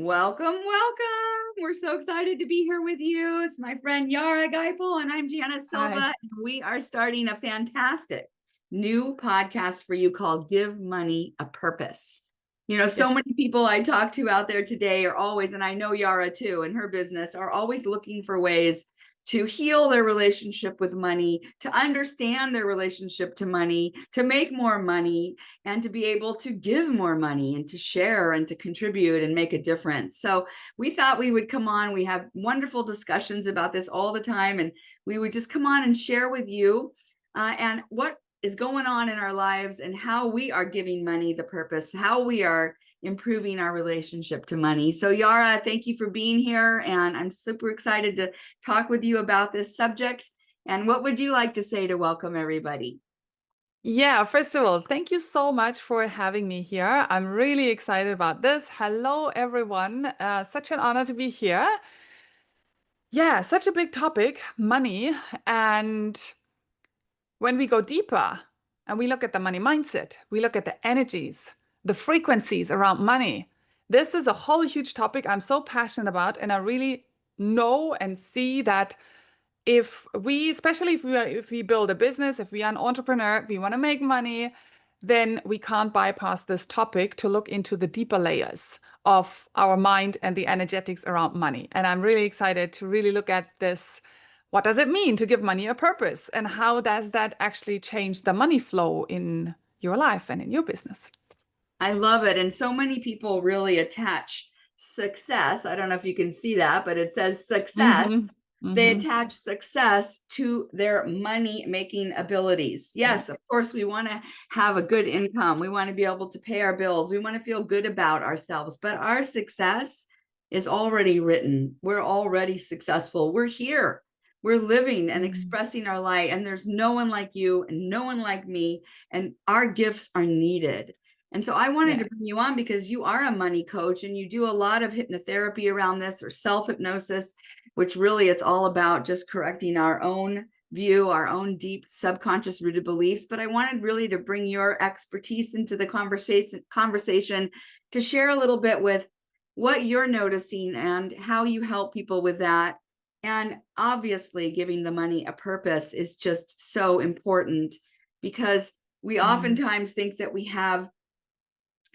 Welcome, welcome. We're so excited to be here with you. It's my friend Jara Geipel, and I'm Jana Hi. Silva. We are starting a fantastic new podcast for you called Give Money a Purpose. So Yes. many people I talk to out there today are always, and I know Yara too, and her business are always looking for ways to heal their relationship with money, to understand their relationship to money, to make more money, and to be able to give more money and to share and to contribute and make a difference. So we thought we would come on. We have wonderful discussions about this all the time, and we would just come on and share with you and what is going on in our lives and how we are giving money the purpose, how we are improving our relationship to money. So Yara, thank you for being here. And I'm super excited to talk with you about this subject. And what would you like to say to welcome everybody? Yeah, first of all, thank you so much for having me here. I'm really excited about this. Hello, everyone. Such an honor to be here. Yeah, such a big topic, money. And when we go deeper and we look at the money mindset, we look at the energies, the frequencies around money. This is a whole huge topic I'm so passionate about. And I really know and see that especially if we build a business, if we are an entrepreneur, we want to make money, then we can't bypass this topic to look into the deeper layers of our mind and the energetics around money. And I'm really excited to really look at this. What does it mean to give money a purpose? And how does that actually change the money flow in your life and in your business? I love it. And so many people really attach success. I don't know if you can see that, but it says success. Mm-hmm. They Mm-hmm. attach success to their money making abilities. Yeah. Yes, of course, we want to have a good income. We want to be able to pay our bills. We want to feel good about ourselves. But our success is already written. We're already successful. We're here. We're living and Mm. expressing our light. And there's no one like you and no one like me. And our gifts are needed. And so I wanted Yeah. to bring you on because you are a money coach and you do a lot of hypnotherapy around this or self-hypnosis, which really it's all about just correcting our own view, our own deep subconscious rooted beliefs. But I wanted really to bring your expertise into the conversation to share a little bit with what you're noticing and how you help people with that. And obviously, giving the money a purpose is just so important because we Mm. oftentimes think that we have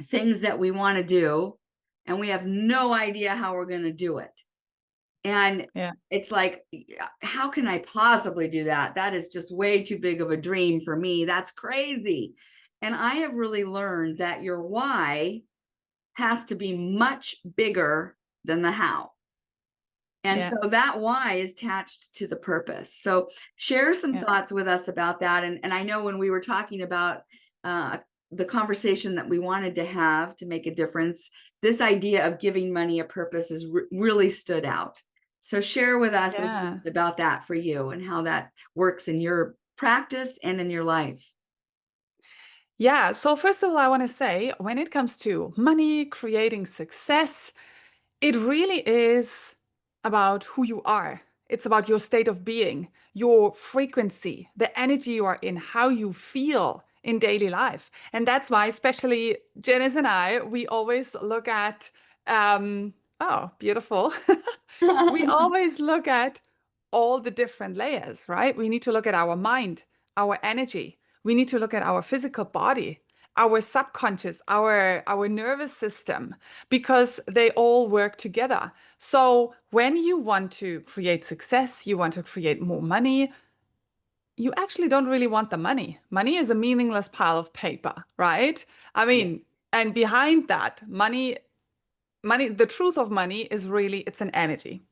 things that we want to do and we have no idea how we're going to do it. And Yeah. it's like, how can I possibly do that? That is just way too big of a dream for me. That's crazy. And I have really learned that your why has to be much bigger than the how. And Yeah. so that why is attached to the purpose. So share some Yeah. thoughts with us about that. And I know when we were talking about uh, the conversation that we wanted to have to make a difference, this idea of giving money a purpose is really stood out. So share with us a little Yeah. bit about that for you and how that works in your practice and in your life. Yeah. So first of all, I want to say when it comes to money, creating success, it really is about who you are. It's about your state of being, your frequency, the energy you are in, how you feel in daily life. And that's why, especially Janice and I, we always look at, oh, beautiful. We always look at all the different layers, right? We need to look at our mind, our energy. We need to look at our physical body, our subconscious, our nervous system, because they all work together. So when you want to create success, you want to create more money, you actually don't really want the money. Money is a meaningless pile of paper, right? I Yeah. mean, and behind that, the truth of money is really it's an energy.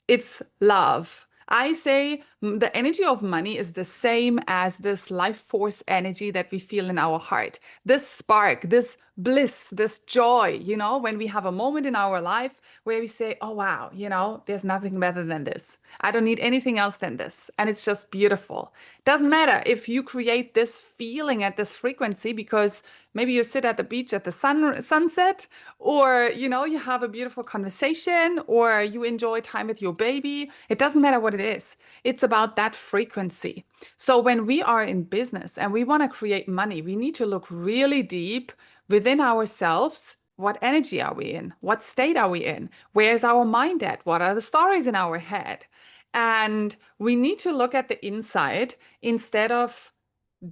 It's love. I say the energy of money is the same as this life force energy that we feel in our heart. This spark, this bliss, this joy, when we have a moment in our life where we say, oh, wow, there's nothing better than this. I don't need anything else than this. And it's just beautiful. Doesn't matter if you create this feeling at this frequency because maybe you sit at the beach at the sunset, or you have a beautiful conversation, or you enjoy time with your baby. It doesn't matter what it is. It's about that frequency. So when we are in business and we want to create money, we need to look really deep within ourselves what energy are we in? What state are we in? Where's our mind at? What are the stories in our head? And we need to look at the inside instead of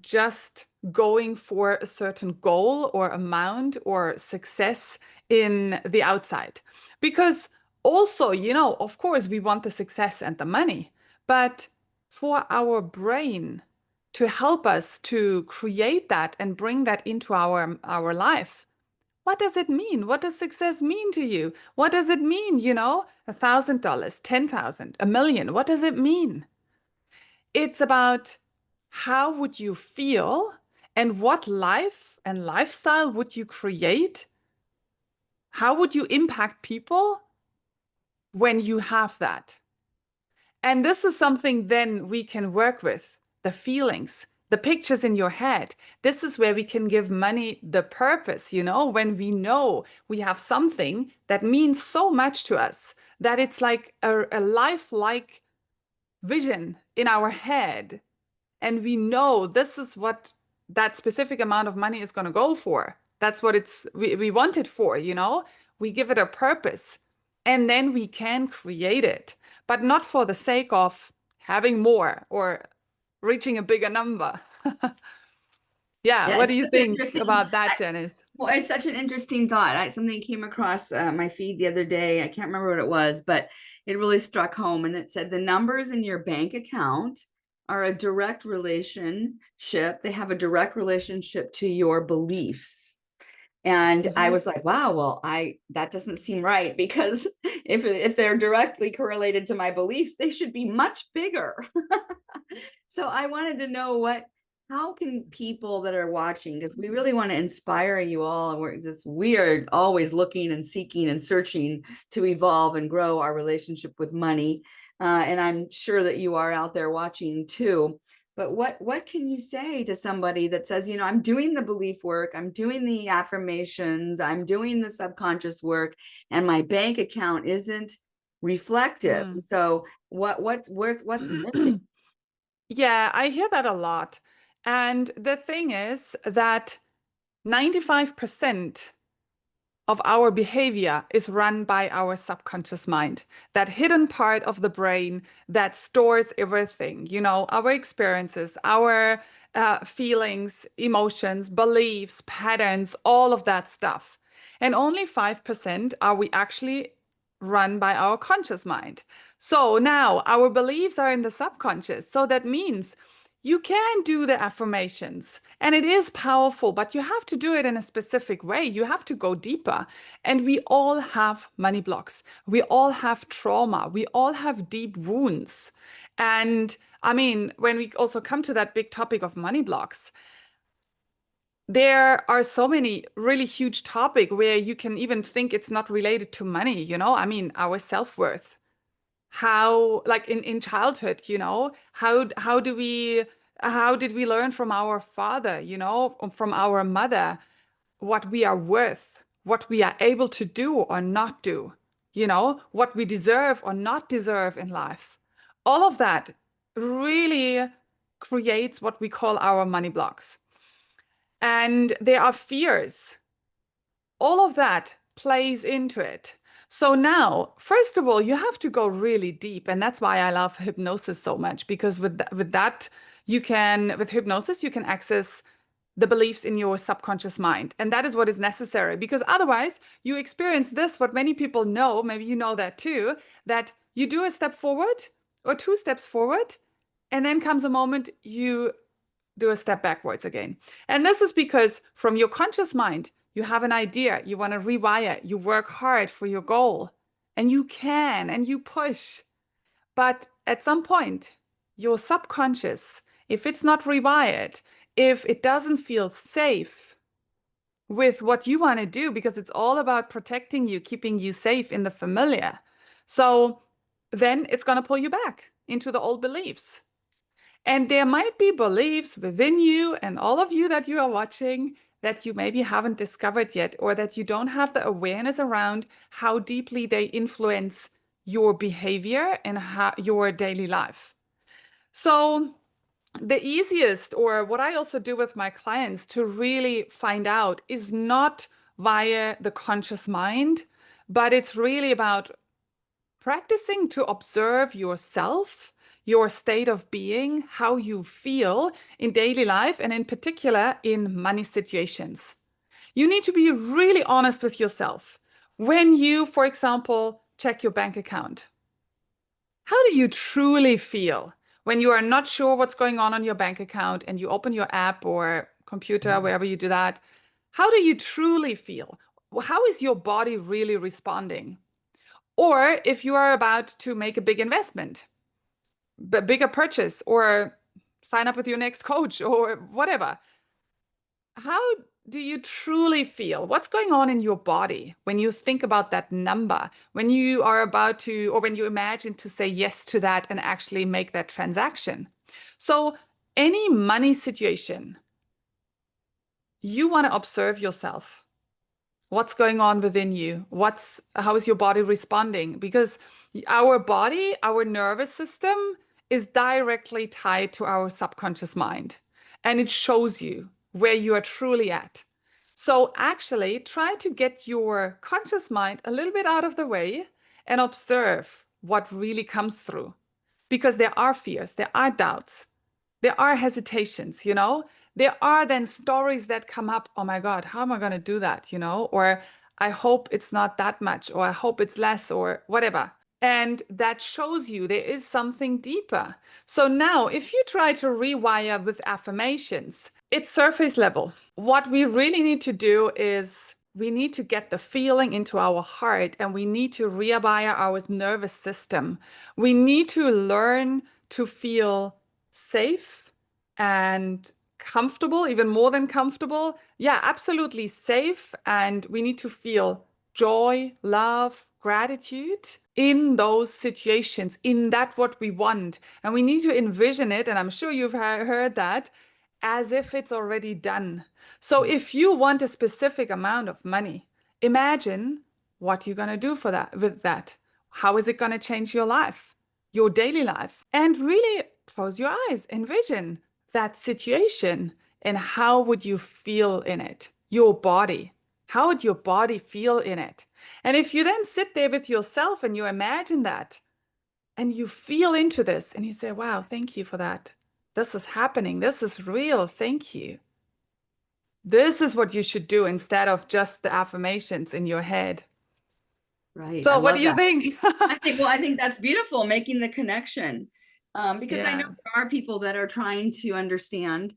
just going for a certain goal or amount or success in the outside. Because also, of course, we want the success and the money, but for our brain to help us to create that and bring that into our life, what does it mean? What does success mean to you? What does it mean, $1,000, 10,000, a million? What does it mean? It's about how would you feel and what life and lifestyle would you create? How would you impact people when you have that? And this is something then we can work with the feelings, the pictures in your head. This is where we can give money the purpose, when we know we have something that means so much to us that it's like a lifelike vision in our head. And we know this is what that specific amount of money is going to go for. That's what we want it for, We give it a purpose and then we can create it, but not for the sake of having more or reaching a bigger number. Yeah, Yeah, what do it's you such an think interesting. about that, Janice? Well, it's such an interesting thought. Something came across my feed the other day. I can't remember what it was, but it really struck home. And it said the numbers in your bank account are a direct relationship. They have a direct relationship to your beliefs. And I Mhm. was like, wow, well, that doesn't seem right, because if they're directly correlated to my beliefs, they should be much bigger. So I wanted to know how can people that are watching, because we really want to inspire you all, and we are always looking and seeking and searching to evolve and grow our relationship with money. And I'm sure that you are out there watching too. But what can you say to somebody that says, I'm doing the belief work, I'm doing the affirmations, I'm doing the subconscious work, and my bank account isn't reflective. Mm. So what's missing? Yeah, I hear that a lot. And the thing is that 95% of our behavior is run by our subconscious mind, that hidden part of the brain that stores everything, our experiences, our feelings, emotions, beliefs, patterns, all of that stuff. And only 5% are we actually run by our conscious mind. So now our beliefs are in the subconscious. So that means you can do the affirmations and it is powerful, but you have to do it in a specific way. You have to go deeper. And we all have money blocks. We all have trauma. We all have deep wounds. And I mean, when we also come to that big topic of money blocks, there are so many really huge topics where you can even think it's not related to money, I mean, our self-worth. How, like in childhood, how did we learn from our father, from our mother, what we are worth, what we are able to do or not do, what we deserve or not deserve in life. All of that really creates what we call our money blocks. And there are fears. All of that plays into it. So now, first of all, you have to go really deep. And that's why I love hypnosis so much, because with hypnosis, you can access the beliefs in your subconscious mind. And that is what is necessary, because otherwise you experience this, what many people know, maybe you know that too, that you do a step forward or two steps forward, and then comes a moment you do a step backwards again. And this is because from your conscious mind, you have an idea, you want to rewire, you work hard for your goal, and you can, and you push. But at some point, your subconscious, if it's not rewired, if it doesn't feel safe with what you want to do, because it's all about protecting you, keeping you safe in the familiar. So then it's going to pull you back into the old beliefs. And there might be beliefs within you and all of you that you are watching that you maybe haven't discovered yet, or that you don't have the awareness around how deeply they influence your behavior and your daily life. So the easiest, or what I also do with my clients to really find out, is not via the conscious mind, but it's really about practicing to observe yourself, your state of being, how you feel in daily life, and in particular in money situations. You need to be really honest with yourself. When you, for example, check your bank account, how do you truly feel when you are not sure what's going on your bank account and you open your app or computer, wherever you do that? How do you truly feel? How is your body really responding? Or if you are about to make a big investment, a bigger purchase, or sign up with your next coach or whatever, how do you truly feel? What's going on in your body when you think about that number, when you are about to, or when you imagine to say yes to that and actually make that transaction? So, any money situation, you want to observe yourself. What's going on within you? How is your body responding? Because our body, our nervous system is directly tied to our subconscious mind, and it shows you where you are truly at. So actually try to get your conscious mind a little bit out of the way and observe what really comes through. Because there are fears, there are doubts, there are hesitations, there are then stories that come up. Oh my God, how am I going to do that? Or I hope it's not that much, or I hope it's less, or whatever. And that shows you there is something deeper. So now, if you try to rewire with affirmations, it's surface level. What we really need to do is we need to get the feeling into our heart, and we need to rewire our nervous system. We need to learn to feel safe and comfortable, even more than comfortable. Yeah, absolutely safe. And we need to feel joy, love, gratitude in those situations, in that what we want. And we need to envision it, and I'm sure you've heard that, as if it's already done. So if you want a specific amount of money, imagine what you're going to do for that with that. How is it going to change your life, your daily life? And really close your eyes, envision that situation, and how would you feel in it? Your body. How would your body feel in it? And if you then sit there with yourself and you imagine that and you feel into this and you say, wow, thank you for that. This is happening. This is real. Thank you. This is what you should do instead of just the affirmations in your head. Right. I So what do love you that. think? I think that's beautiful, making the connection. Because I know Yeah. there are people that are trying to understand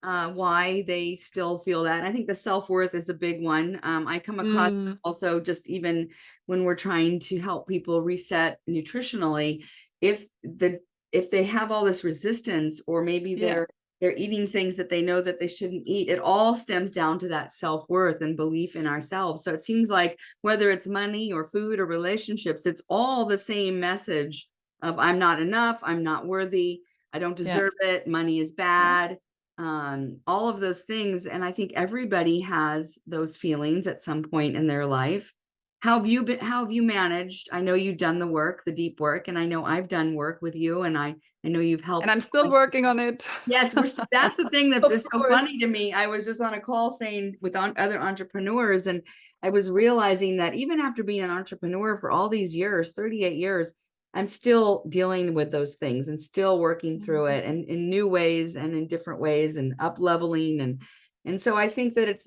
why they still feel that. I think the self-worth is a big one. I come across Mm, also, just even when we're trying to help people reset nutritionally, if the if they have all this resistance, or maybe yeah. they're eating things that they know that they shouldn't eat, it all stems down to that self-worth and belief in ourselves. So it seems like whether it's money or food or relationships, it's all the same message of I'm not enough, I'm not worthy, I don't Yeah. deserve it, money is Yeah. bad, all of those things. And I think everybody has those feelings at some point in their life. How have you managed? I know you've done the work, the deep work, and I know I've done work with you, and I know you've And helped I'm still someone. working on it. Yes, that's the thing that Of is so course. funny to me. I was just on a call saying with other entrepreneurs, and I was realizing that even after being an entrepreneur for all these years, 38 years, I'm still dealing with those things and still working through Mhm. it, and in new ways and in different ways, and up leveling. And so I think that it's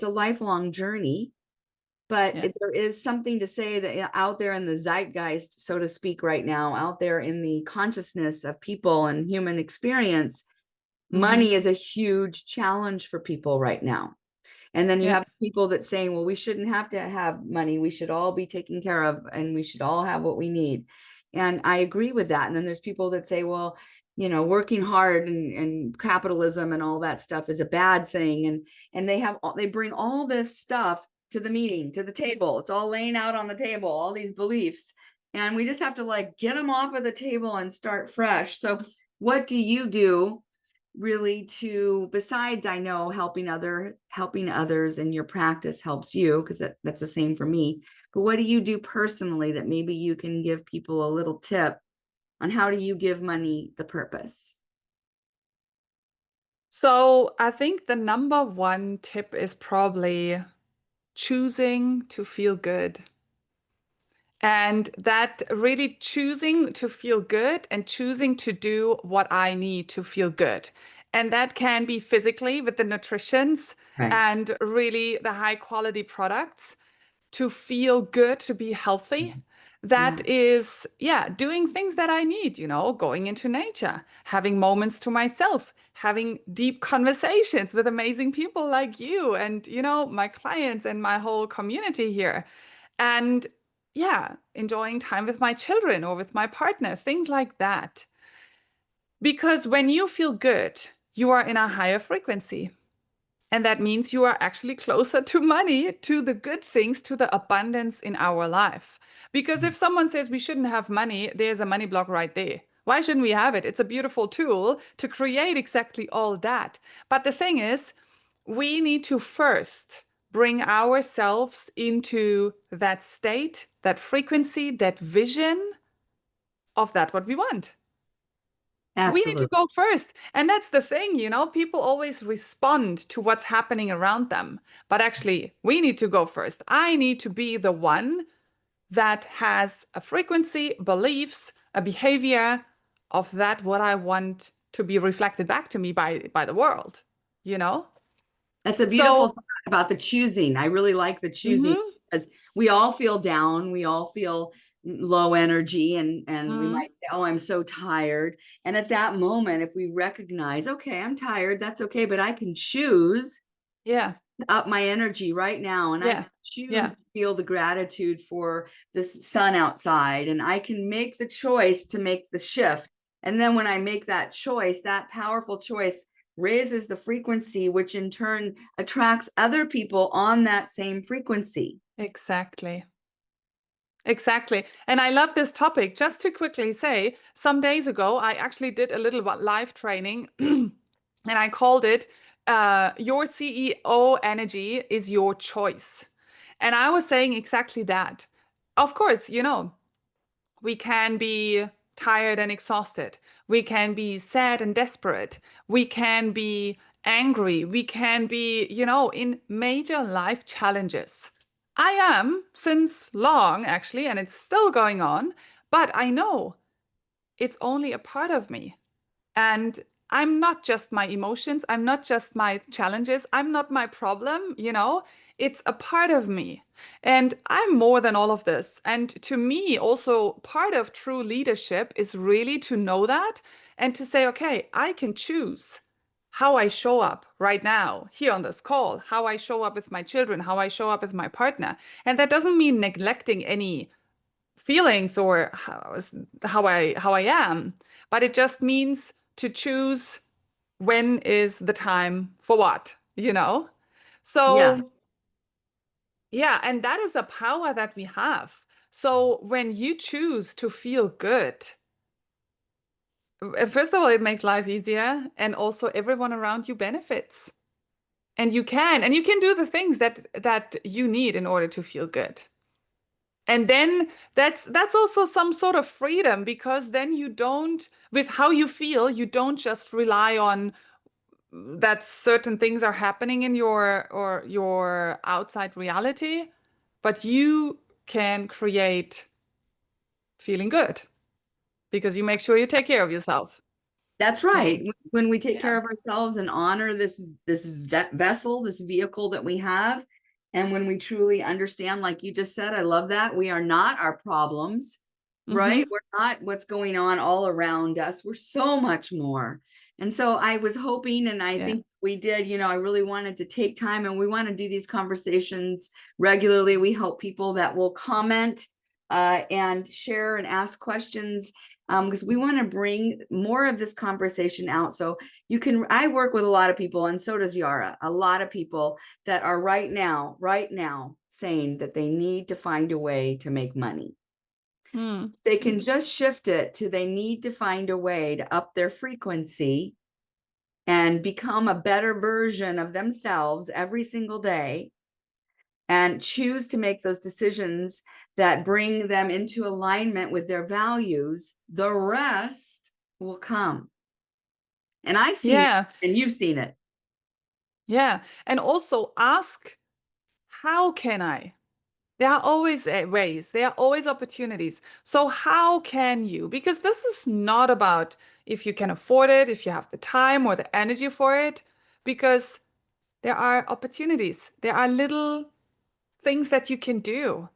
a lifelong journey, but Yeah. there is something to say that out there in the zeitgeist, so to speak, right now, out there in the consciousness of people and human experience, Hmm. money is a huge challenge for people right now. And then you Yeah. have people that saying, well, we shouldn't have to have money. We should all be taken care of, and we should all have what we need. And I agree with that. And then there's people that say, well, working hard and capitalism and all that stuff is a bad thing. And they bring all this stuff to the meeting, to the table. It's all laying out on the table, all these beliefs. And we just have to like get them off of the table and start fresh. So what do you do really to, besides, I know helping others, and your practice helps you, because that's the same for me, but what do you do personally that maybe you can give people a little tip on? How do you give money the purpose? So I think the number one tip is probably choosing to feel good. And that really choosing to feel good and choosing to do what I need to feel good. And that can be physically with the nutritions Right. and really the high quality products to feel good, to be healthy. Yeah. That is, yeah, doing things that I need, going into nature, having moments to myself, having deep conversations with amazing people like you and, my clients and my whole community here. And yeah, enjoying time with my children or with my partner, things like that. Because when you feel good, you are in a higher frequency. And that means you are actually closer to money, to the good things, to the abundance in our life. Because if someone says we shouldn't have money, there's a money block right there. Why shouldn't we have it? It's a beautiful tool to create exactly all that. But the thing is, we need to first bring ourselves into that state, that frequency, that vision of that what we want. We need to Absolutely. go first. And that's the thing, people always respond to what's happening around them. But actually, we need to go first. I need to be the one that has a frequency, beliefs, a behavior of that what I want to be reflected back to me by the world, you know? That's a beautiful So, thought about the choosing. I really like the choosing mhm, because we all feel down, we all feel low energy, and we mhm, might say, "Oh, I'm so tired." And at that moment, if we recognize, "Okay, I'm tired, that's okay, but I can choose yeah, up my energy right now, and I yeah, can choose yeah, to feel the gratitude for this sun outside, and I can make the choice to make the shift." And then when I make that choice, that powerful choice raises the frequency, which in turn attracts other people on that same frequency. exactly. Exactly. And I love this topic. Just to quickly say, some days ago, I actually did a little live training and I called it Your CEO Energy is Your Choice. And I was saying exactly that. Of course, we can be tired and exhausted. We can be sad and desperate. We can be angry. We can be, in major life challenges. I am since long, actually, and it's still going on, but I know it's only a part of me. And I'm not just my emotions. I'm not just my challenges. I'm not my problem. It's a part of me. And I'm more than all of this. And to me, also part of true leadership is really to know that and to say, okay, I can choose how I show up right now here on this call, how I show up with my children, how I show up with my partner. And that doesn't mean neglecting any feelings or how I am, but it just means to choose when is the time for what. Yeah, So yeah, and that is a power that we have. So when you choose to feel good, first of all, it makes life easier, and also everyone around you benefits. And you can do the things that you need in order to feel good. And then that's also some sort of freedom because then you don't, with how you feel, you don't just rely on that certain things are happening in your outside reality, but you can create feeling good because you make sure you take care of yourself. that's So, right. When we take yeah. care of ourselves and honor this vessel, this vehicle that we have, and when we truly understand, like you just said, I love that we are not our problems, right? Hmm. We're not what's going on all around us. We're so much more. And so I was hoping, and I Yeah. think we did, I really wanted to take time, and we want to do these conversations regularly. We hope people that will comment and share and ask questions, because we want to bring more of this conversation out. So I work with a lot of people, and so does Yara, a lot of people that are right now saying that they need to find a way to make money. Mm. They can just shift it to they need to find a way to up their frequency and become a better version of themselves every single day and choose to make those decisions that bring them into alignment with their values. The rest will come. And I've seen it, Yeah. and you've seen it. Yeah. And also ask how can I? There are always ways, there are always opportunities. So, how can you? Because this is not about if you can afford it, if you have the time or the energy for it, because there are opportunities, there are little things that you can do.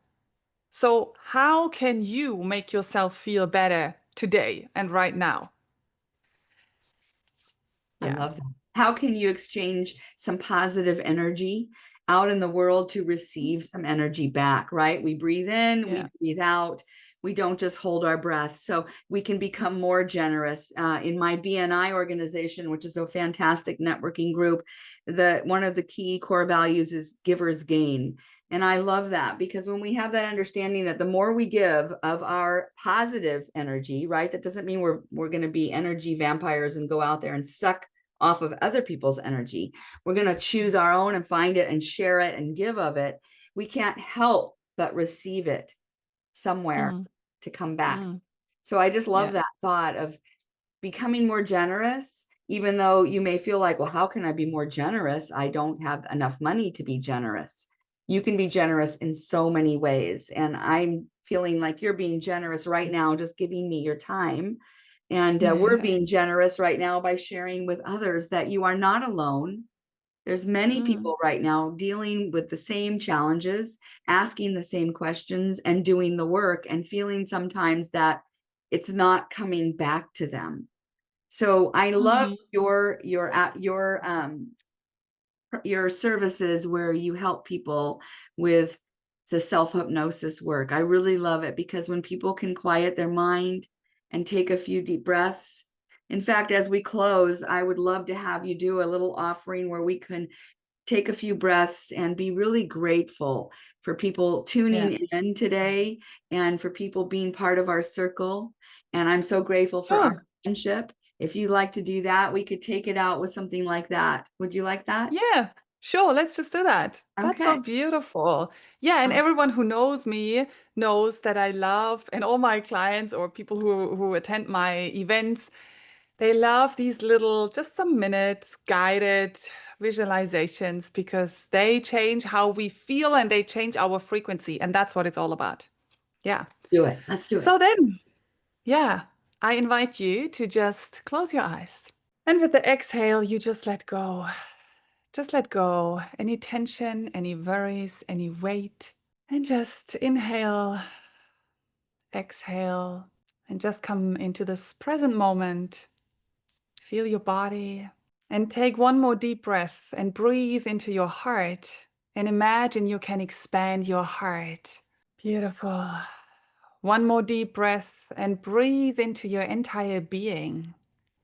So, how can you make yourself feel better today and right now? I Yeah. love that. How can you exchange some positive energy out in the world to receive some energy back, right? We breathe in, Yeah. we breathe out. We don't just hold our breath. So we can become more generous. In my BNI organization, which is a fantastic networking group, one of the key core values is givers gain. And I love that because when we have that understanding that the more we give of our positive energy, right? That doesn't mean we're going to be energy vampires and go out there and suck off of other people's energy. We're going to choose our own and find it and share it and give of it. We can't help but receive it somewhere Mm, to come back. mm, So I just love yeah. that thought of becoming more generous, even though you may feel like, well, how can I be more generous? I don't have enough money to be generous. You can be generous in so many ways. And I'm feeling like you're being generous right now, just giving me your time. And we're being generous right now by sharing with others that you are not alone. There's many Mm, people right now dealing with the same challenges, asking the same questions and doing the work and feeling sometimes that it's not coming back to them. So I love mhm. your services where you help people with the self-hypnosis work. I really love it because when people can quiet their mind and take a few deep breaths. In fact, as we close, I would love to have you do a little offering where we can take a few breaths and be really grateful for people Yeah. tuning in today and for people being part of our circle. And I'm so grateful for our Sure. friendship. If you'd like to do that, we could take it out with something like that. Would you like that? Yeah, sure. Let's just do that. That's so Okay. beautiful. Yeah, and everyone who knows me knows that I love, and all my clients or people who attend my events, they love these little, just some minutes, guided visualizations because they change how we feel and they change our frequency. And that's what it's all about. Yeah. Do it. Let's do it. So then, yeah, I invite you to just close your eyes. And with the exhale, you just let go. Just let go any tension, any worries, any weight. And just inhale, exhale, and just come into this present moment. Feel your body. And take one more deep breath and breathe into your heart. And imagine you can expand your heart. Beautiful. One more deep breath and breathe into your entire being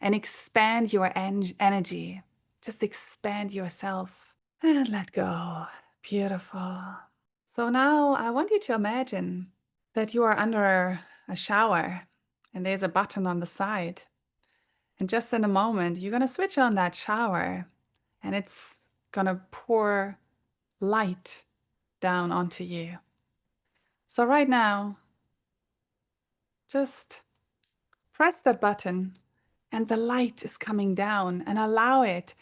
and expand your energy. Just expand yourself and let go. Beautiful. So now I want you to imagine that you are under a shower and there's a button on the side. And just in a moment, you're going to switch on that shower and it's going to pour light down onto you. So right now, just press that button and the light is coming down and allow it.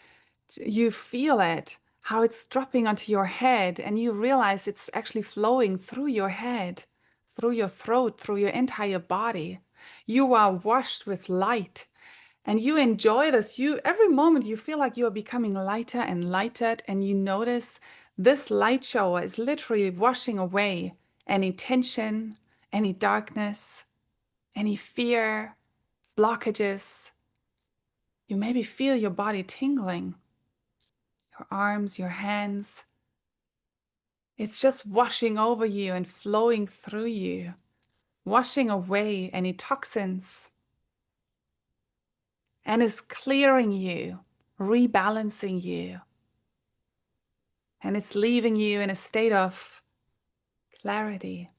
You feel it, how it's dropping onto your head and you realize it's actually flowing through your head, through your throat, through your entire body. You are washed with light and you enjoy this. Every moment you feel like you are becoming lighter and lighter and you notice this light shower is literally washing away any tension, any darkness, any fear, blockages. You maybe feel your body tingling, your arms, your hands. It's just washing over you and flowing through you, washing away any toxins, and is clearing you, rebalancing you. And it's leaving you in a state of clarity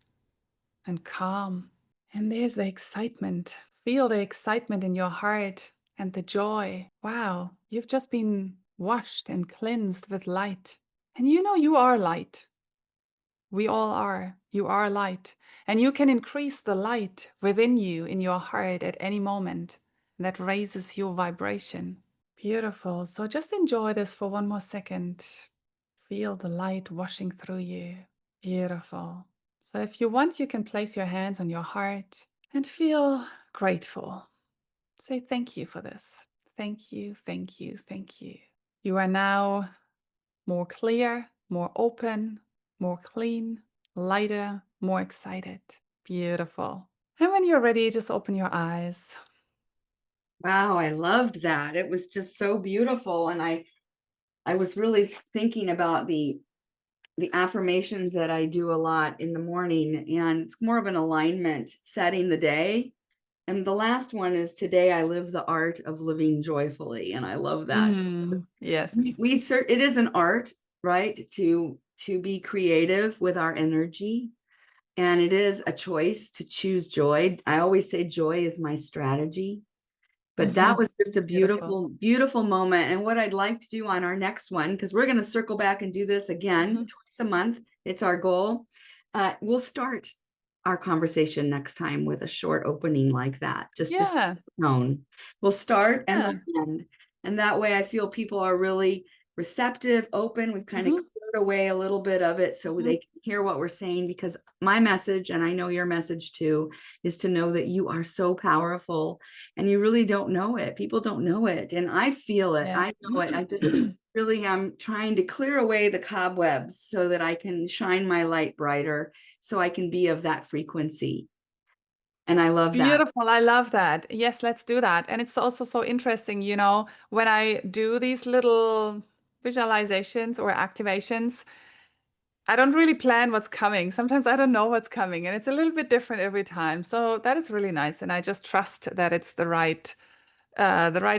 and calm. And there's the excitement. Feel the excitement in your heart and the joy. Wow, you've just been washed and cleansed with light. And you know you are light. We all are. You are light. And you can increase the light within you in your heart at any moment. That raises your vibration. Beautiful. So just enjoy this for one more second. Feel the light washing through you. Beautiful. So if you want, you can place your hands on your heart and feel grateful. Say thank you for this. Thank you, thank you, thank you. You are now more clear, more open, more clean, lighter, more excited. Beautiful. And when you're ready, just open your eyes. Wow, I loved that. It was just so beautiful. And I was really thinking about the affirmations that I do a lot in the morning, and it's more of an alignment setting the day. And the last one is, today I live the art of living joyfully. And I love that. Yes. It is an art, right? To be creative with our energy. And it is a choice to choose joy. I always say joy is my strategy. But that was just a Beautiful. beautiful, beautiful moment. And what I'd like to do on our next one, because we're going to circle back and do this again Mhm. twice a month, it's our goal. We'll start our conversation next time with a short opening like that, just to set Yeah. the tone. We'll start and Yeah. we'll end. And that way I feel people are really receptive, open. We've kind of Mhm. cleared away a little bit of it so Mhm. they can hear what we're saying, because my message, and I know your message too, is to know that you are so powerful and you really don't know it. People don't know it. And I feel it. Yeah. I know it. I just really am trying to clear away the cobwebs so that I can shine my light brighter, so I can be of that frequency. And I love that. Beautiful. I love that. Yes, let's do that. And it's also so interesting, when I do these little visualizations or activations, I don't really plan what's coming. Sometimes I don't know what's coming, and it's a little bit different every time. So that is really nice. And I just trust that it's the right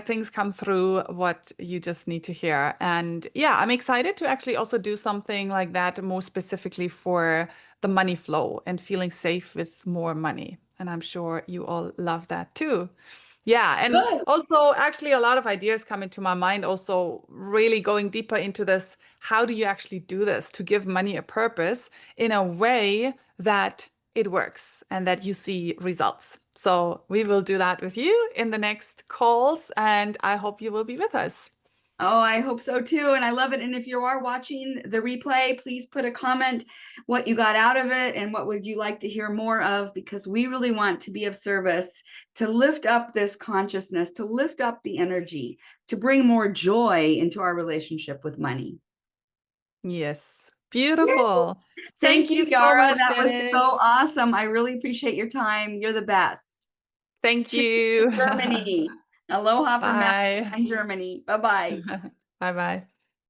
things come through what you just need to hear. And yeah, I'm excited to actually also do something like that more specifically for the money flow and feeling safe with more money. And I'm sure you all love that too. Yeah, and Good. also actually a lot of ideas come into my mind, also really going deeper into this. How do you actually do this to give money a purpose in a way that it works and that you see results? So we will do that with you in the next calls, and I hope you will be with us. Oh, I hope so too. And I love it. And if you are watching the replay, please put a comment what you got out of it and what would you like to hear more of, because we really want to be of service to lift up this consciousness, to lift up the energy, to bring more joy into our relationship with money. Yes, beautiful. Thank Thank you you, so Yara. much, That was Janice. so awesome. I really appreciate your time. You're the best. Thank Cheers to you. Germany. Aloha from Bye. Manhattan, Germany. Bye-bye. Bye bye.